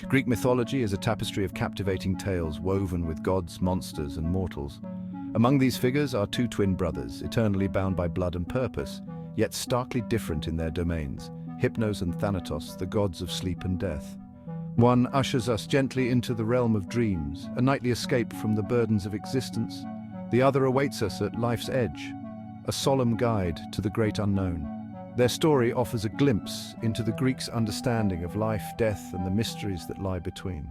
Greek mythology is a tapestry of captivating tales woven with gods, monsters, and mortals. Among these figures are two twin brothers, eternally bound by blood and purpose, yet starkly different in their domains, Hypnos and Thanatos, the gods of sleep and death. One ushers us gently into the realm of dreams, a nightly escape from the burdens of existence. The other awaits us at life's edge, a solemn guide to the great unknown. Their story offers a glimpse into the Greeks' understanding of life, death, and the mysteries that lie between.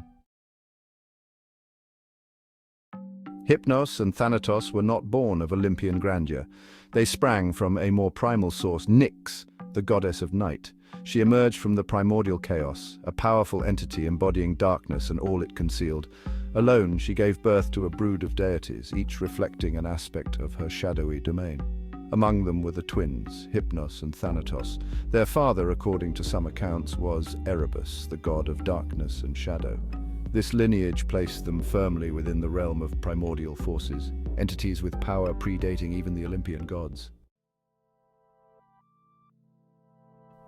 Hypnos and Thanatos were not born of Olympian grandeur. They sprang from a more primal source, Nyx, the goddess of night. She emerged from the primordial chaos, a powerful entity embodying darkness and all it concealed. Alone, she gave birth to a brood of deities, each reflecting an aspect of her shadowy domain. Among them were the twins, Hypnos and Thanatos. Their father, according to some accounts, was Erebus, the god of darkness and shadow. This lineage placed them firmly within the realm of primordial forces, entities with power predating even the Olympian gods.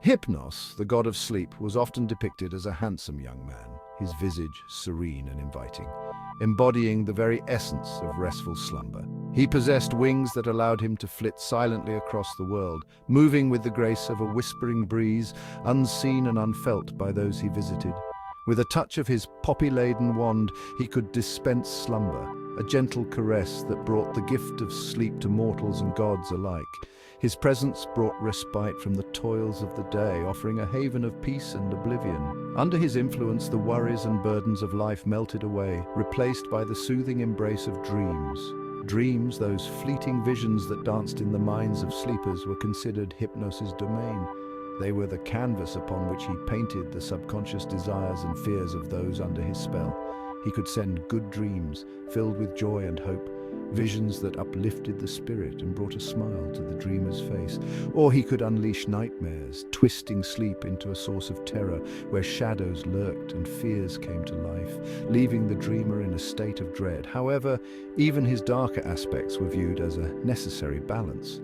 Hypnos, the god of sleep, was often depicted as a handsome young man, his visage serene and inviting, embodying the very essence of restful slumber. He possessed wings that allowed him to flit silently across the world, moving with the grace of a whispering breeze, unseen and unfelt by those he visited. With a touch of his poppy-laden wand, he could dispense slumber, a gentle caress that brought the gift of sleep to mortals and gods alike. His presence brought respite from the toils of the day, offering a haven of peace and oblivion. Under his influence, the worries and burdens of life melted away, replaced by the soothing embrace of dreams. Dreams, those fleeting visions that danced in the minds of sleepers, were considered Hypnos' domain. They were the canvas upon which he painted the subconscious desires and fears of those under his spell. He could send good dreams, filled with joy and hope, visions that uplifted the spirit and brought a smile to the dreamer's face. Or he could unleash nightmares, twisting sleep into a source of terror where shadows lurked and fears came to life, leaving the dreamer in a state of dread. However, even his darker aspects were viewed as a necessary balance.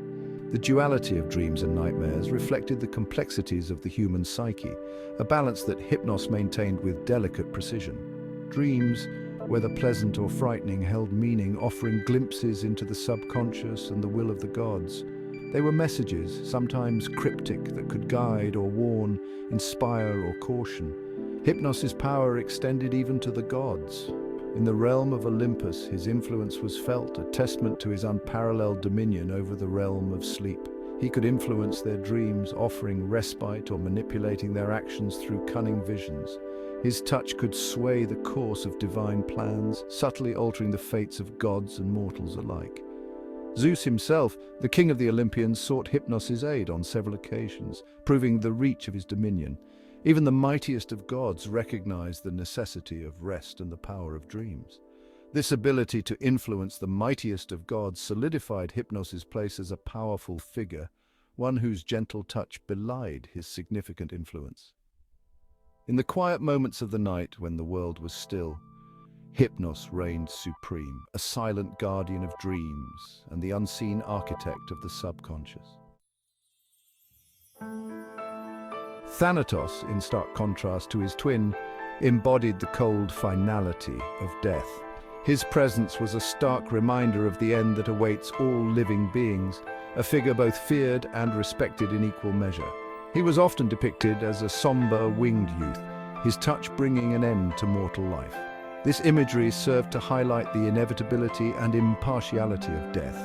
The duality of dreams and nightmares reflected the complexities of the human psyche, a balance that Hypnos maintained with delicate precision. Dreams, whether pleasant or frightening, held meaning, offering glimpses into the subconscious and the will of the gods. They were messages, sometimes cryptic, that could guide or warn, inspire or caution. Hypnos' power extended even to the gods. In the realm of Olympus, his influence was felt, a testament to his unparalleled dominion over the realm of sleep. He could influence their dreams, offering respite or manipulating their actions through cunning visions. His touch could sway the course of divine plans, subtly altering the fates of gods and mortals alike. Zeus himself, the king of the Olympians, sought Hypnos' aid on several occasions, proving the reach of his dominion. Even the mightiest of gods recognized the necessity of rest and the power of dreams. This ability to influence the mightiest of gods solidified Hypnos' place as a powerful figure, one whose gentle touch belied his significant influence. In the quiet moments of the night when the world was still, Hypnos reigned supreme, a silent guardian of dreams and the unseen architect of the subconscious. Thanatos, in stark contrast to his twin, embodied the cold finality of death. His presence was a stark reminder of the end that awaits all living beings, a figure both feared and respected in equal measure. He was often depicted as a somber, winged youth, his touch bringing an end to mortal life. This imagery served to highlight the inevitability and impartiality of death,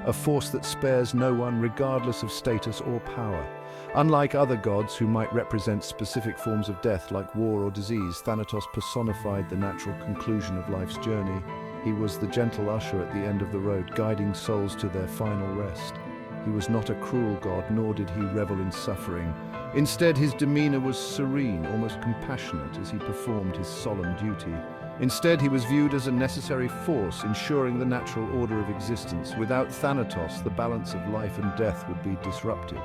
a force that spares no one regardless of status or power. Unlike other gods who might represent specific forms of death like war or disease, Thanatos personified the natural conclusion of life's journey. He was the gentle usher at the end of the road, guiding souls to their final rest. He was not a cruel god, nor did he revel in suffering. Instead, his demeanor was serene, almost compassionate, as he performed his solemn duty. Instead, he was viewed as a necessary force, ensuring the natural order of existence. Without Thanatos, the balance of life and death would be disrupted,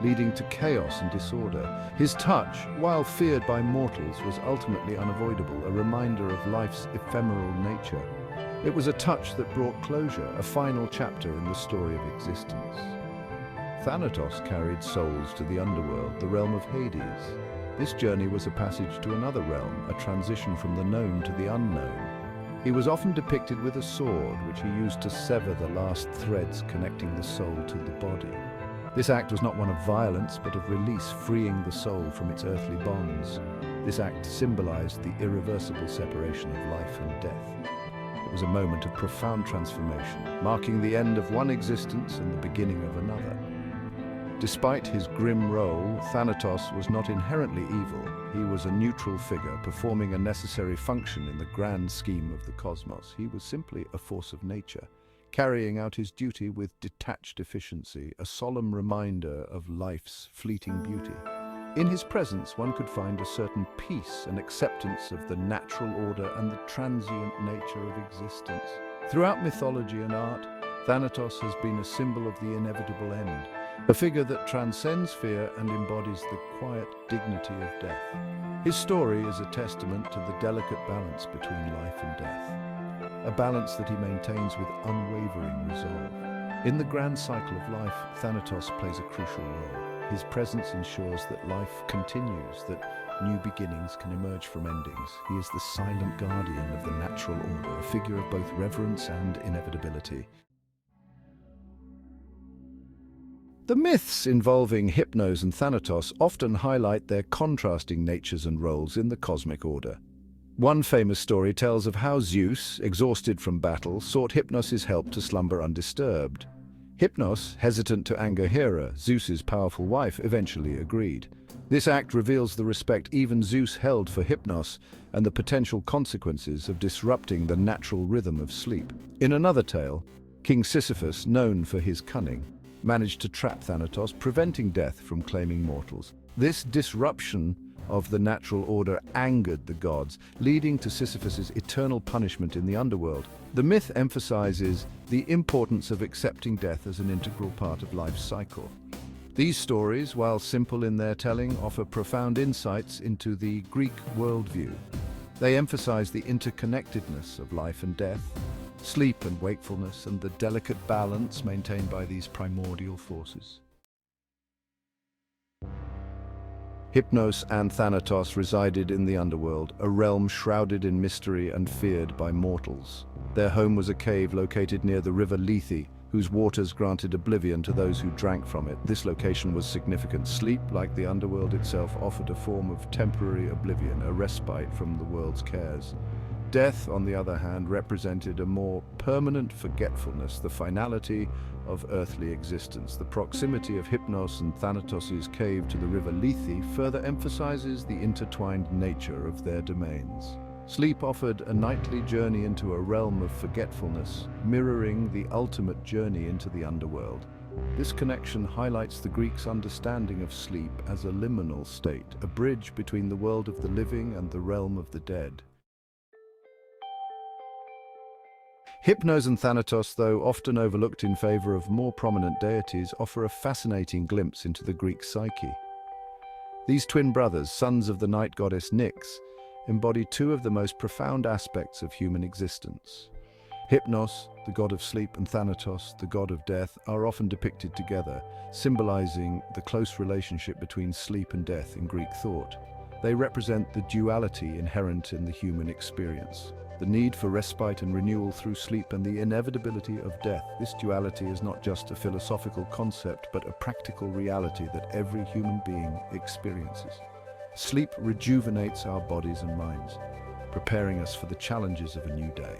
leading to chaos and disorder. His touch, while feared by mortals, was ultimately unavoidable, a reminder of life's ephemeral nature. It was a touch that brought closure, a final chapter in the story of existence. Thanatos carried souls to the underworld, the realm of Hades. This journey was a passage to another realm, a transition from the known to the unknown. He was often depicted with a sword, which he used to sever the last threads connecting the soul to the body. This act was not one of violence, but of release, freeing the soul from its earthly bonds. This act symbolized the irreversible separation of life and death. It was a moment of profound transformation, marking the end of one existence and the beginning of another. Despite his grim role, Thanatos was not inherently evil. He was a neutral figure, performing a necessary function in the grand scheme of the cosmos. He was simply a force of nature, carrying out his duty with detached efficiency, a solemn reminder of life's fleeting beauty. In his presence, one could find a certain peace and acceptance of the natural order and the transient nature of existence. Throughout mythology and art, Thanatos has been a symbol of the inevitable end, a figure that transcends fear and embodies the quiet dignity of death. His story is a testament to the delicate balance between life and death, a balance that he maintains with unwavering resolve. In the grand cycle of life, Thanatos plays a crucial role. His presence ensures that life continues, that new beginnings can emerge from endings. He is the silent guardian of the natural order, a figure of both reverence and inevitability. The myths involving Hypnos and Thanatos often highlight their contrasting natures and roles in the cosmic order. One famous story tells of how Zeus, exhausted from battle, sought Hypnos' help to slumber undisturbed. Hypnos, hesitant to anger Hera, Zeus's powerful wife, eventually agreed. This act reveals the respect even Zeus held for Hypnos and the potential consequences of disrupting the natural rhythm of sleep. In another tale, King Sisyphus, known for his cunning, managed to trap Thanatos, preventing death from claiming mortals. This disruption of the natural order angered the gods, leading to Sisyphus's eternal punishment in the underworld. The myth emphasizes the importance of accepting death as an integral part of life's cycle. These stories, while simple in their telling, offer profound insights into the Greek worldview. They emphasize the interconnectedness of life and death, sleep and wakefulness, and the delicate balance maintained by these primordial forces. Hypnos and Thanatos resided in the underworld, a realm shrouded in mystery and feared by mortals. Their home was a cave located near the river Lethe, whose waters granted oblivion to those who drank from it. This location was significant. Sleep, like the underworld itself, offered a form of temporary oblivion, a respite from the world's cares. Death, on the other hand, represented a more permanent forgetfulness, the finality of earthly existence. The proximity of Hypnos and Thanatos' cave to the river Lethe further emphasizes the intertwined nature of their domains. Sleep offered a nightly journey into a realm of forgetfulness, mirroring the ultimate journey into the underworld. This connection highlights the Greeks' understanding of sleep as a liminal state, a bridge between the world of the living and the realm of the dead. Hypnos and Thanatos, though often overlooked in favor of more prominent deities, offer a fascinating glimpse into the Greek psyche. These twin brothers, sons of the night goddess Nyx, embody two of the most profound aspects of human existence. Hypnos, the god of sleep, and Thanatos, the god of death, are often depicted together, symbolizing the close relationship between sleep and death in Greek thought. They represent the duality inherent in the human experience, the need for respite and renewal through sleep and the inevitability of death. This duality is not just a philosophical concept, but a practical reality that every human being experiences. Sleep rejuvenates our bodies and minds, preparing us for the challenges of a new day,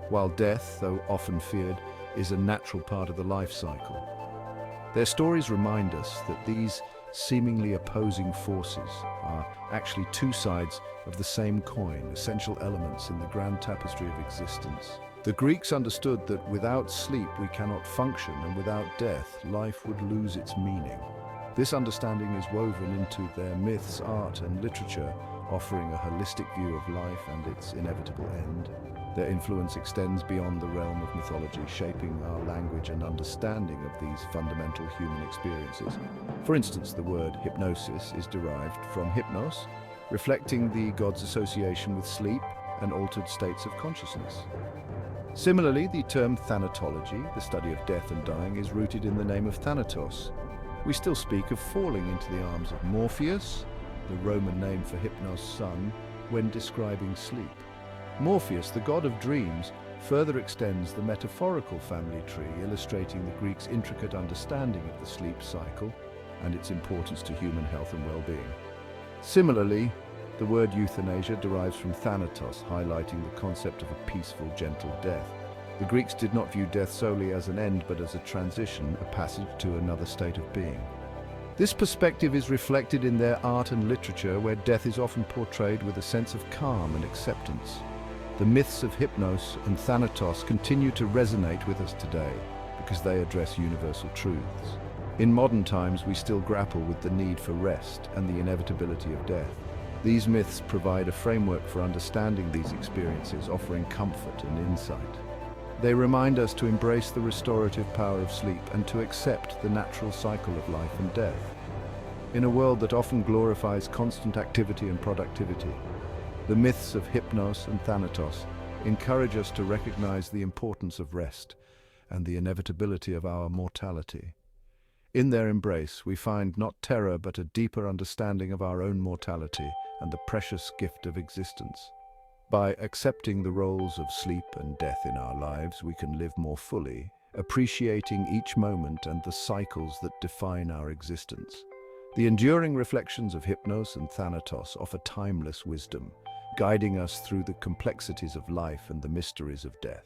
while death, though often feared, is a natural part of the life cycle. Their stories remind us that these seemingly opposing forces are actually two sides of the same coin, essential elements in the grand tapestry of existence. The Greeks understood that without sleep we cannot function, and without death life would lose its meaning. This understanding is woven into their myths, art, and literature, offering a holistic view of life and its inevitable end. Their influence extends beyond the realm of mythology, shaping our language and understanding of these fundamental human experiences. For instance, the word hypnosis is derived from hypnos, reflecting the god's association with sleep and altered states of consciousness. Similarly, the term thanatology, the study of death and dying, is rooted in the name of Thanatos. We still speak of falling into the arms of Morpheus, the Roman name for Hypnos, sun, when describing sleep. Morpheus, the god of dreams, further extends the metaphorical family tree, illustrating the Greeks' intricate understanding of the sleep cycle and its importance to human health and well-being. Similarly, the word euthanasia derives from Thanatos, highlighting the concept of a peaceful, gentle death. The Greeks did not view death solely as an end, but as a transition, a passage to another state of being. This perspective is reflected in their art and literature, where death is often portrayed with a sense of calm and acceptance. The myths of Hypnos and Thanatos continue to resonate with us today because they address universal truths. In modern times, we still grapple with the need for rest and the inevitability of death. These myths provide a framework for understanding these experiences, offering comfort and insight. They remind us to embrace the restorative power of sleep and to accept the natural cycle of life and death. In a world that often glorifies constant activity and productivity, the myths of Hypnos and Thanatos encourage us to recognize the importance of rest and the inevitability of our mortality. In their embrace, we find not terror but a deeper understanding of our own mortality and the precious gift of existence. By accepting the roles of sleep and death in our lives, we can live more fully, appreciating each moment and the cycles that define our existence. The enduring reflections of Hypnos and Thanatos offer timeless wisdom, guiding us through the complexities of life and the mysteries of death.